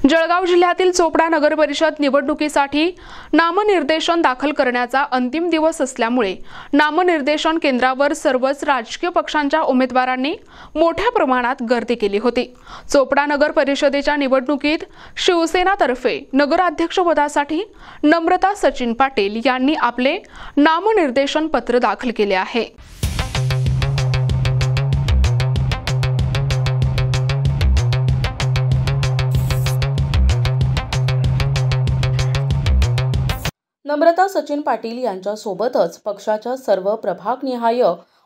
जळगाव जिल्ह्यातील चोपडा नगर परिषद निवडणुकीसाठी नामनिर्देशन दाखल करण्याचा अंतिम दिवस असल्यामुळे नामनिर्देशन केंद्रावर सर्वच राजकीय पक्षांच्या उमेदवारांनी मोठ्या प्रमाणात गर्दी केली होती। चोपडा नगर परिषदेच्या निवडणुकीत शिवसेनातर्फे नगराध्यक्षपदासाठी नम्रता सचिन पाटील यांनी आपले नामनिर्देशन पत्र दाखल केले आहे। नम्रता सचिन पाटील यांच्यासोबतच पक्षाच्या सर्व प्रभागनिहाय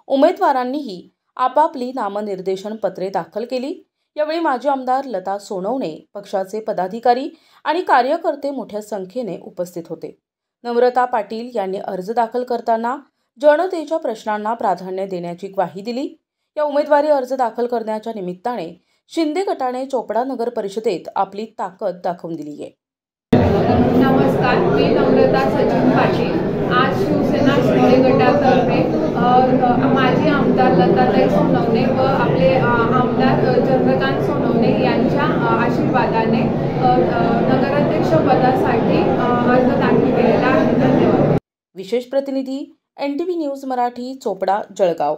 उमेदवारांनीही आपापली नामनिर्देशन पत्रे दाखल केली। यावेळी माजी आमदार लता सोनवणे, पक्षाचे पदाधिकारी आणि कार्यकर्ते मोठ्या संख्येने उपस्थित होते। नम्रता पाटील यांनी अर्ज दाखल करताना जनतेच्या प्रश्नांना प्राधान्य देण्याची ग्वाही दिली। या उमेदवारी अर्ज दाखल करण्याच्या निमित्ताने शिंदे गटाने चोपडा नगर परिषदेत आपली ताकद दाखवून दिली आहे। नमस्कार, मी नम्रता सचिन पाटील। आज शिवसेना शिंदे गटातर्फे माजी आमदार लताताई सोनवणे व आपले आमदार चंद्रकांत सोनवणे यांच्या आशीर्वादाने नगराध्यक्ष पदासाठी अर्ज दाखल केलेला आहे। धन्यवाद। विशेष प्रतिनिधी NTV न्यूज मराठी, चोपडा, जळगाव।